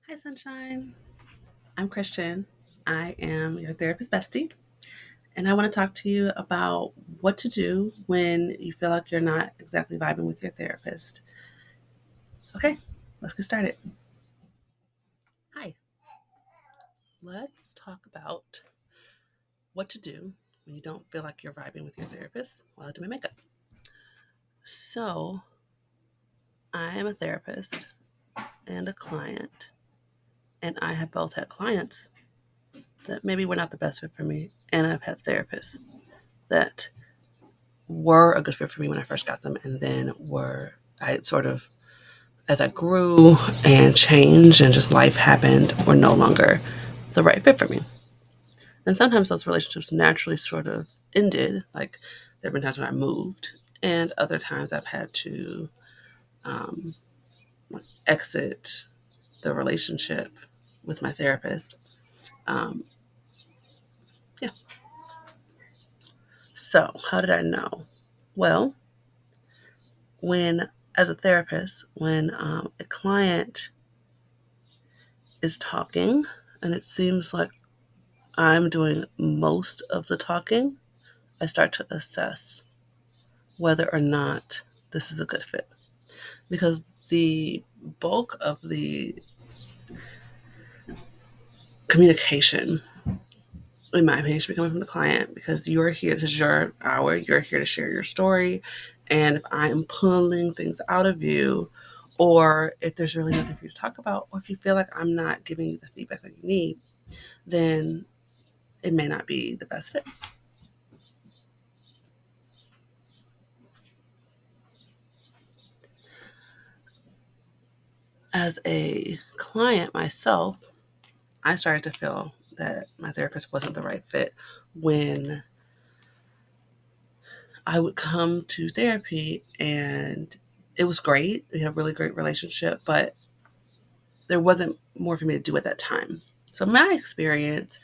Hi, Sunshine. I'm Christian. I am your therapist bestie, and I want to talk to you about what to do when you feel like you're not exactly vibing with your therapist. Okay, let's get started. Hi, let's talk about what to do when you don't feel like you're vibing with your therapist while I do my makeup. So, I am a therapist and a client, and I have both had clients that maybe were not the best fit for me, and I've had therapists that were a good fit for me when I first got them, and then I sort of, as I grew and changed and just life happened, were no longer the right fit for me. And sometimes those relationships naturally sort of ended. Like there have been times when I moved, and other times I've had to um, exit the relationship with my therapist. Um, yeah. So, how did I know? Well, when, as a therapist, when a client is talking and it seems like I'm doing most of the talking, I start to assess whether or not this is a good fit. Because the bulk of the communication, in my opinion, should be coming from the client because you're here, this is your hour, you're here to share your story. And if I am pulling things out of you, or if there's really nothing for you to talk about, or if you feel like I'm not giving you the feedback that you need, then it may not be the best fit. As a client myself, I started to feel that my therapist wasn't the right fit when I would come to therapy, and it was great. We had a really great relationship, but there wasn't more for me to do at that time. So my experience,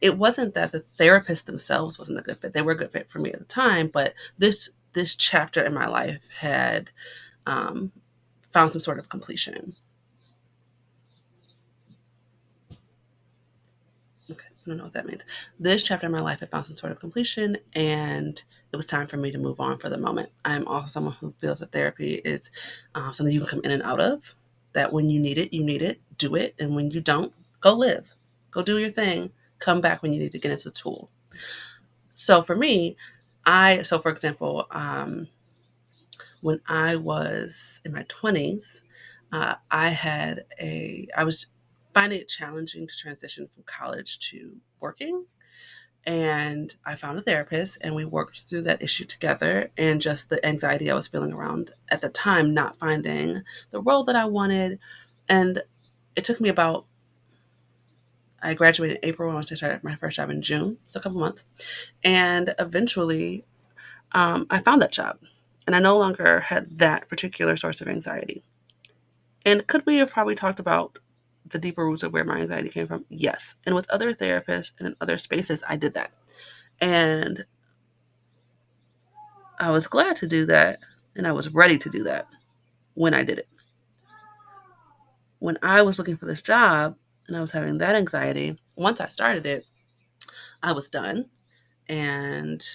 it wasn't that the therapists themselves wasn't a good fit. They were a good fit for me at the time, but this chapter in my life had um, found some sort of completion. Okay, I don't know what that means. This chapter in my life had found some sort of completion, and it was time for me to move on for the moment. I'm also someone who feels that therapy is something you can come in and out of. That when you need it, do it, and when you don't, go live, go do your thing. Come back when you need to get into the tool. So for me, for example, when I was in my 20s, I was finding it challenging to transition from college to working. And I found a therapist and we worked through that issue together, and just the anxiety I was feeling around at the time, not finding the role that I wanted. And it took me about, I graduated in April, once I started my first job in June, so a couple months. And eventually I found that job, and I no longer had that particular source of anxiety. And could we have probably talked about the deeper roots of where my anxiety came from? Yes. And with other therapists and in other spaces, I did that. And I was glad to do that. And I was ready to do that when I did it. When I was looking for this job and I was having that anxiety, once I started it, I was done. And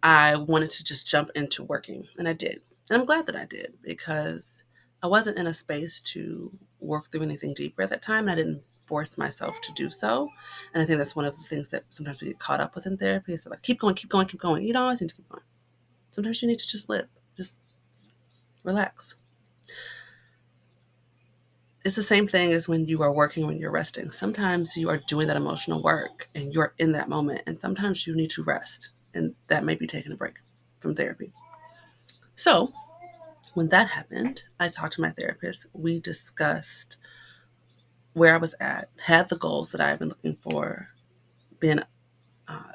I wanted to just jump into working. And I did. And I'm glad that I did because I wasn't in a space to work through anything deeper at that time. And I didn't force myself to do so. And I think that's one of the things that sometimes we get caught up with in therapy is like, keep going, keep going, keep going. You don't always need to keep going. Sometimes you need to just live, just relax. It's the same thing as when you are working, when you're resting. Sometimes you are doing that emotional work and you're in that moment. And sometimes you need to rest. And that may be taking a break from therapy. So when that happened, I talked to my therapist. We discussed where I was at, had the goals that I had been looking for been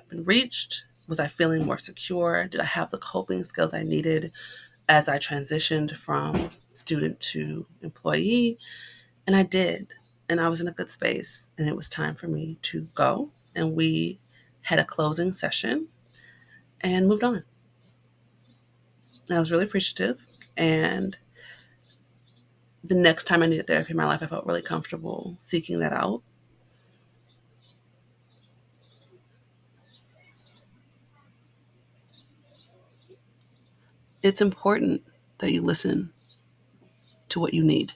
been reached? Was I feeling more secure? Did I have the coping skills I needed as I transitioned from student to employee? And I did. And I was in a good space. And it was time for me to go. And we had a closing session and moved on. And I was really appreciative. And the next time I needed therapy in my life, I felt really comfortable seeking that out. It's important that you listen to what you need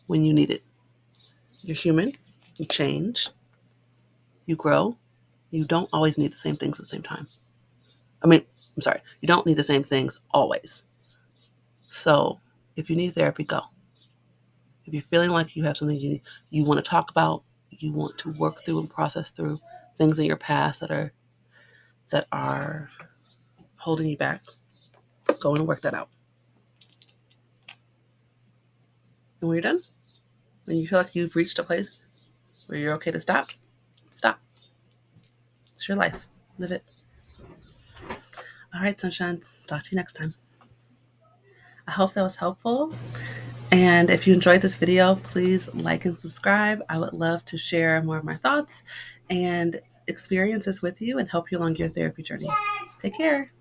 when you need it. You're human, you change, you grow. You don't always need the same things at the same time. I mean, I'm sorry, you don't need the same things always. So if you need therapy, go. If you're feeling like you have something you want to talk about, you want to work through and process through things in your past that are holding you back, go and work that out. And when you're done, when you feel like you've reached a place where you're okay to stop, stop. It's your life. Live it. All right, sunshines. Talk to you next time. I hope that was helpful. And if you enjoyed this video, please like and subscribe. I would love to share more of my thoughts and experiences with you and help you along your therapy journey. Take care.